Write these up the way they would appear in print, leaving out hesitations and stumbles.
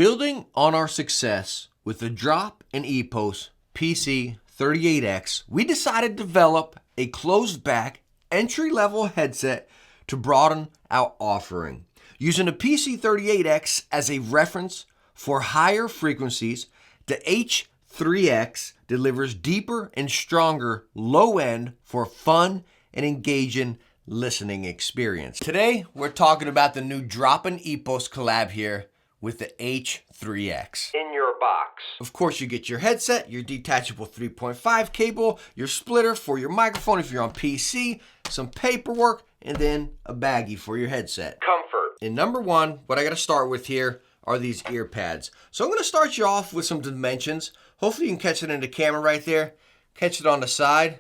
Building on our success with the Drop and EPOS PC38X, we decided to develop a closed-back, entry-level headset to broaden our offering. Using the PC38X as a reference for higher frequencies, the H3X delivers deeper and stronger low-end for fun and engaging listening experience. Today, we're talking about the new Drop and EPOS collab here with the H3X. In your box. Of course, you get your headset, your detachable 3.5 cable, your splitter for your microphone if you're on PC, some paperwork, and then a baggie for your headset. Comfort. And number one, what I gotta start with here are these ear pads. So I'm gonna start you off with some dimensions. Hopefully you can catch it in the camera right there, catch it on the side,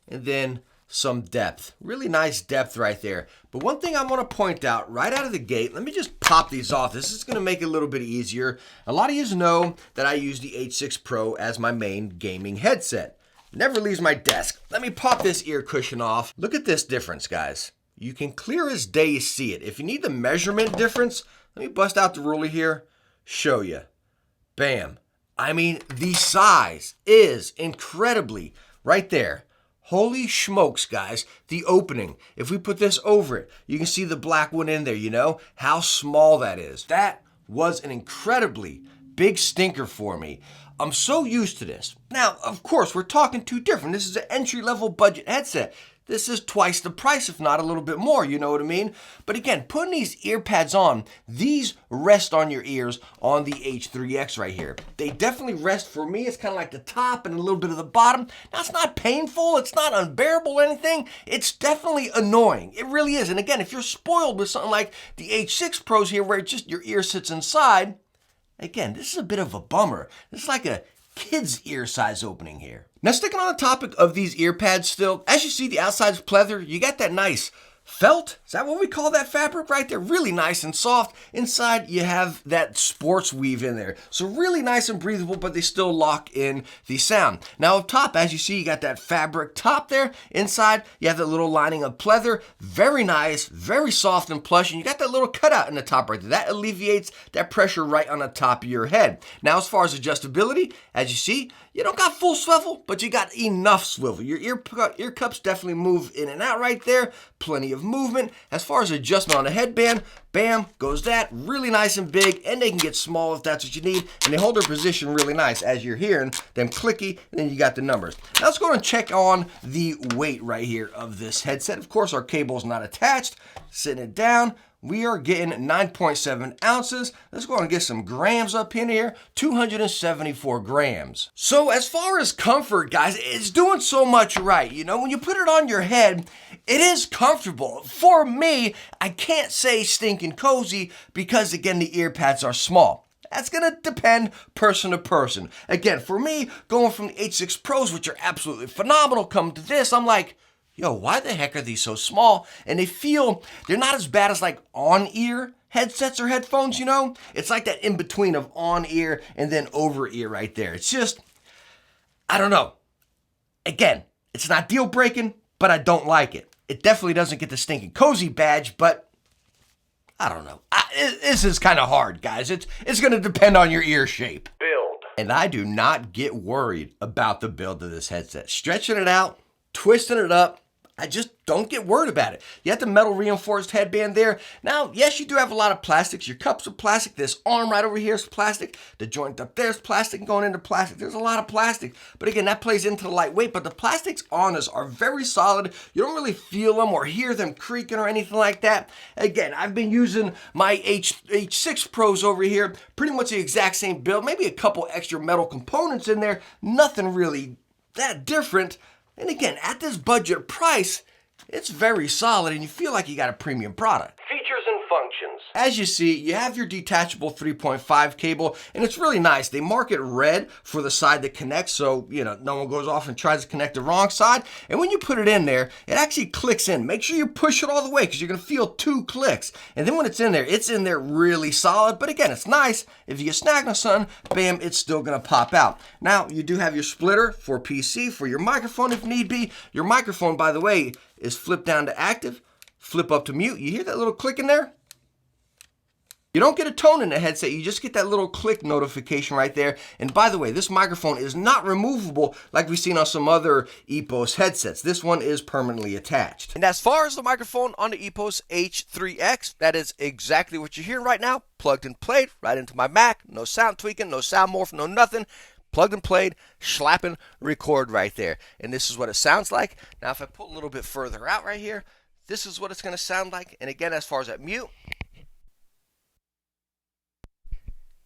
and then some depth. Really nice depth right there. But one thing I want to point out right out of the gate, let me just pop these off. This is going to make it a little bit easier. A lot of you know that I use the H6 Pro as my main gaming headset. Never leaves my desk. Let me pop this ear cushion off. Look at this difference, guys. You can clear as day see it. If you need the measurement difference, let me bust out the ruler here, show you. Bam. I mean, the size is incredibly right there. Holy smokes, guys, the opening. If we put this over it, you can see the black one in there, you know, how small that is. That was an incredibly big stinker for me. I'm so used to this. Now, of course, we're talking two different. This is an entry-level budget headset. This is twice the price, if not a little bit more, you know what I mean? But again, putting these ear pads on, these rest on your ears on the H3X right here. They definitely rest, for me, it's kind of like the top and a little bit of the bottom. Now, it's not painful, it's not unbearable or anything. It's definitely annoying. It really is. And again, if you're spoiled with something like the H6 Pros here where just your ear sits inside, again, this is a bit of a bummer. This is like a kid's ear size opening here. Now, sticking on the topic of these ear pads still, as you see the outside's pleather, you got that nice felt. Is that what we call that fabric right there? Really nice and soft. Inside, you have that sports weave in there. So really nice and breathable, but they still lock in the sound. Now up top, as you see, you got that fabric top there. Inside, you have that little lining of pleather. Very nice, very soft and plush. And you got that little cutout in the top right there. That alleviates that pressure right on the top of your head. Now, as far as adjustability, as you see, you don't got full swivel, but you got enough swivel. Your ear cups definitely move in and out right there. Plenty of movement. As far as adjustment on the headband, bam, goes that. Really nice and big, and they can get small if that's what you need. And they hold their position really nice as you're hearing them clicky, and then you got the numbers. Now let's go and check on the weight right here of this headset. Of course, our cable's not attached. Sitting it down. We are getting 9.7 ounces. Let's go and get some grams up in here. 274 grams. So as far as comfort, guys, it's doing so much right. You know, when you put it on your head, it is comfortable. For me, I can't say stinking cozy because, again, the ear pads are small. That's going to depend person to person. Again, for me, going from the H6 Pros, which are absolutely phenomenal, coming to this, I'm like, yo, why the heck are these so small? And they're not as bad as like on-ear headsets or headphones, you know? It's like that in between of on-ear and then over-ear right there. It's just, I don't know. Again, it's not deal-breaking, but I don't like it. It definitely doesn't get the stinking cozy badge, but I don't know. This is kind of hard, guys. It's going to depend on your ear shape. Build. And I do not get worried about the build of this headset. Stretching it out, twisting it up, I just don't get worried about it. You have the metal reinforced headband there. Now, yes, you do have a lot of plastics. Your cups are plastic. This arm right over here is plastic. The joint up there is plastic going into plastic. There's a lot of plastic. But again, that plays into the lightweight. But the plastics on this are very solid. You don't really feel them or hear them creaking or anything like that. Again, I've been using my H6 Pros over here. Pretty much the exact same build. Maybe a couple extra metal components in there. Nothing really that different. And again, at this budget price, it's very solid and you feel like you got a premium product. Features and functions. As you see, you have your detachable 3.5 cable, and it's really nice. They mark it red for the side that connects, so you know no one goes off and tries to connect the wrong side. And when you put it in there, it actually clicks in. Make sure you push it all the way because you're going to feel 2 clicks. And then when it's in there really solid. But again, it's nice. If you get snagged on something, bam, it's still going to pop out. Now, you do have your splitter for PC, for your microphone if need be. Your microphone, by the way, is flipped down to active, flip up to mute. You hear that little click in there? You don't get a tone in the headset, you just get that little click notification right there. And by the way, this microphone is not removable like we've seen on some other EPOS headsets. This one is permanently attached. And as far as the microphone on the EPOS H3X, that is exactly what you're hearing right now. Plugged and played right into my Mac. No sound tweaking, no sound morph, no nothing. Plugged and played, slapping record right there. And this is what it sounds like. Now if I pull a little bit further out right here, this is what it's going to sound like. And again, as far as that mute,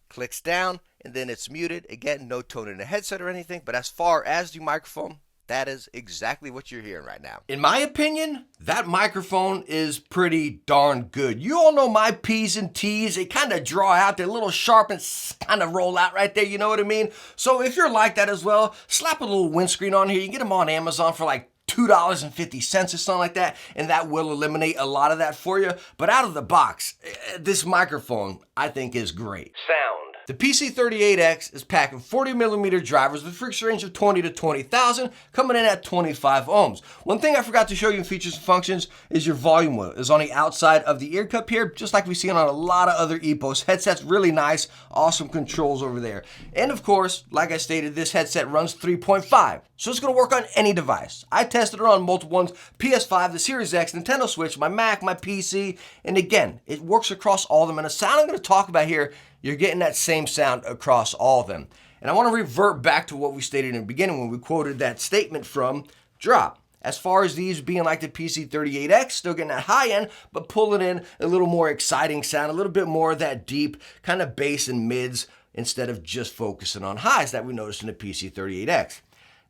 clicks down, and then it's muted. Again, no tone in the headset or anything, but as far as the microphone, that is exactly what you're hearing right now. In my opinion, that microphone is pretty darn good. You all know my P's and T's. They kind of draw out, they're a little sharp and kind of roll out right there, you know what I mean? So if you're like that as well, slap a little windscreen on here. You can get them on Amazon for like $2.50 or something like that, and that will eliminate a lot of that for you. But out of the box, this microphone, I think, is great. Sound. The PC38X is packing 40mm drivers with frequency range of 20 to 20,000, coming in at 25 ohms. One thing I forgot to show you in features and functions is your volume wheel is on the outside of the ear cup here, just like we've seen on a lot of other EPOS headsets. Really nice, awesome controls over there. And of course, like I stated, this headset runs 3.5, so it's going to work on any device. I tested it on multiple ones: PS5, the Series X, Nintendo Switch, my Mac, my PC, and again, it works across all of them. And the sound I'm going to talk about here, you're getting that same sound across all of them. And I want to revert back to what we stated in the beginning when we quoted that statement from Drop. As far as these being like the PC38X, still getting that high end, but pulling in a little more exciting sound, a little bit more of that deep kind of bass and mids instead of just focusing on highs that we noticed in the PC38X.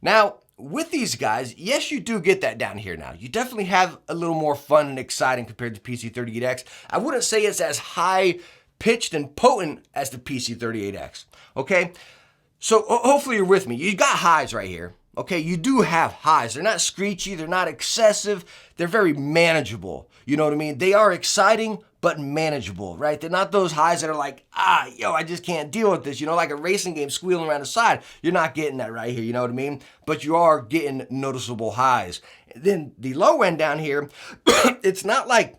Now, with these guys, yes, you do get that down here now. You definitely have a little more fun and exciting compared to PC38X. I wouldn't say it's as high pitched and potent as the PC38X, okay? So hopefully you're with me. You got highs right here, okay? You do have highs. They're not screechy, they're not excessive, they're very manageable. You know what I mean? They are exciting, but manageable, right? They're not those highs that are like, I just can't deal with this. You know, like a racing game squealing around the side. You're not getting that right here, you know what I mean? But you are getting noticeable highs. Then the low end down here, it's not like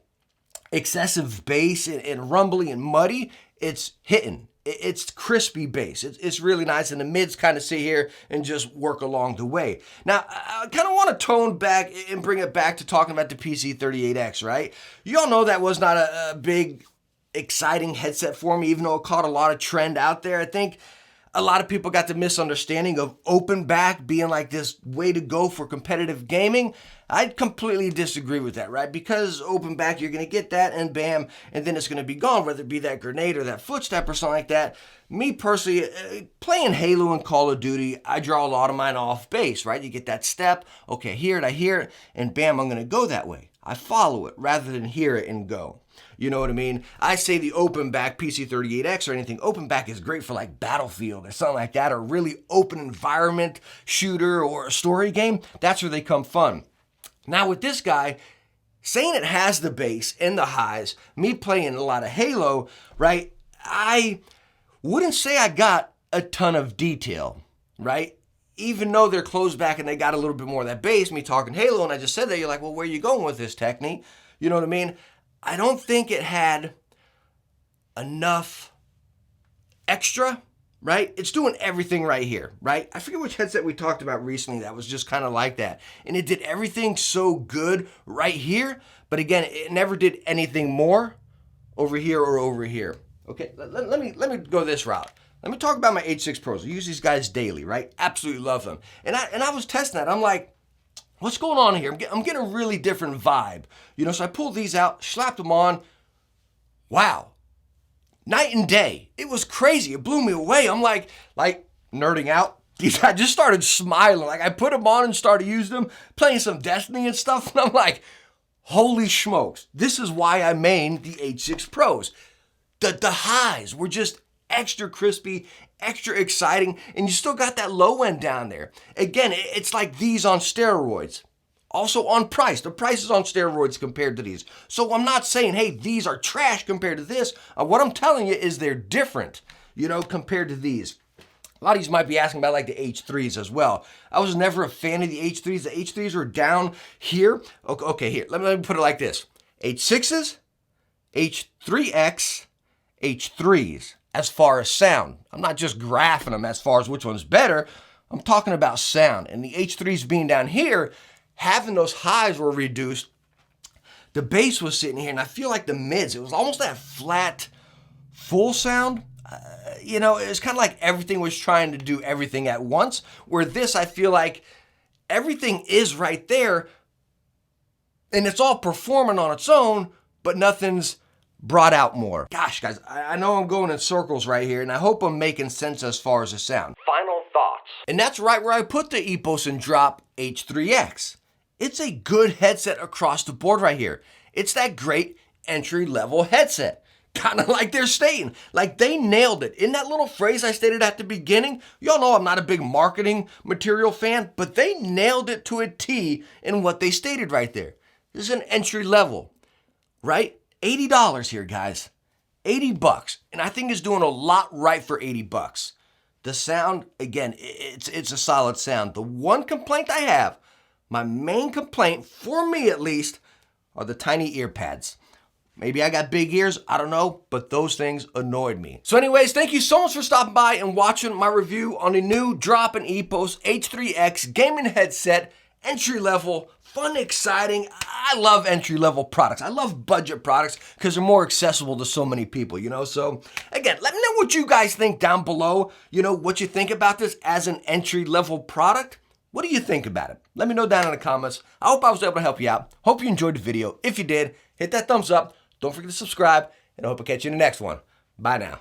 excessive bass and rumbly and muddy. It's hitting. It's crispy bass. It's really nice, and the mids kind of sit here and just work along the way. Now, I kind of want to tone back and bring it back to talking about the PC38X, right? You all know that was not a big, exciting headset for me, even though it caught a lot of trend out there. I think a lot of people got the misunderstanding of open back being like this way to go for competitive gaming. I completely disagree with that, right? Because open back, you're going to get that and bam, and then it's going to be gone, whether it be that grenade or that footstep or something like that. Me personally, playing Halo and Call of Duty, I draw a lot of mine off base, right? You get that step, okay, I hear it, and bam, I'm going to go that way. I follow it rather than hear it and go. You know what I mean? I say the open back PC38X or anything open back is great for like Battlefield or something like that, or really open environment shooter or a story game. That's where they come fun. Now with this guy, saying it has the bass and the highs, me playing a lot of Halo, right? I wouldn't say I got a ton of detail, right? Even though they're closed back and they got a little bit more of that bass, me talking Halo, and I just said that, you're like, well, where are you going with this, Techni? You know what I mean? I don't think it had enough extra, right? It's doing everything right here, right? I forget which headset we talked about recently that was just kind of like that. And it did everything so good right here, but again, it never did anything more over here or over here. Okay, let me go this route. Let me talk about my H6 Pros. I use these guys daily, right? Absolutely love them. And I was testing that. I'm like, what's going on here? I'm getting a really different vibe. You know, so I pulled these out, slapped them on. Wow. Night and day. It was crazy. It blew me away. I'm like nerding out. I just started smiling. Like I put them on and started using them, playing some Destiny and stuff. And I'm like, holy smokes. This is why I mained the H6 Pros. The highs were just extra crispy, extra exciting, and you still got that low end down there. Again, it's like these on steroids. Also on price. The price is on steroids compared to these. So I'm not saying, hey, these are trash compared to this. What I'm telling you is they're different, you know, compared to these. A lot of you might be asking about like the H3s as well. I was never a fan of the H3s. The H3s are down here. Okay, here. Let me put it like this. H6s, H3X, H3s as far as sound. I'm not just graphing them as far as which one's better. I'm talking about sound. And the H3s being down here, having those highs were reduced. The bass was sitting here, and I feel like the mids, it was almost that flat, full sound. You know, it was kind of like everything was trying to do everything at once, where this, I feel like everything is right there, and it's all performing on its own, but nothing's brought out more. Gosh, guys, I know I'm going in circles right here, and I hope I'm making sense as far as the sound. Final thoughts. And that's right where I put the Epos and Drop H3X. It's a good headset across the board right here. It's that great entry-level headset. Kind of like they're stating. Like they nailed it. In that little phrase I stated at the beginning, y'all know I'm not a big marketing material fan, but they nailed it to a T in what they stated right there. This is an entry level, right? $80 here, guys. $80. And I think it's doing a lot right for $80. The sound, again, it's a solid sound. The one complaint I have, my main complaint, for me at least, are the tiny ear pads. Maybe I got big ears, I don't know, but those things annoyed me. So anyways, thank you so much for stopping by and watching my review on the new Drop and Epos H3X gaming headset, entry level, fun, exciting. I love entry level products. I love budget products because they're more accessible to so many people, you know? So again, let me know what you guys think down below. You know, what you think about this as an entry level product. What do you think about it? Let me know down in the comments. I hope I was able to help you out. Hope you enjoyed the video. If you did, hit that thumbs up. Don't forget to subscribe, and I hope I'll catch you in the next one. Bye now.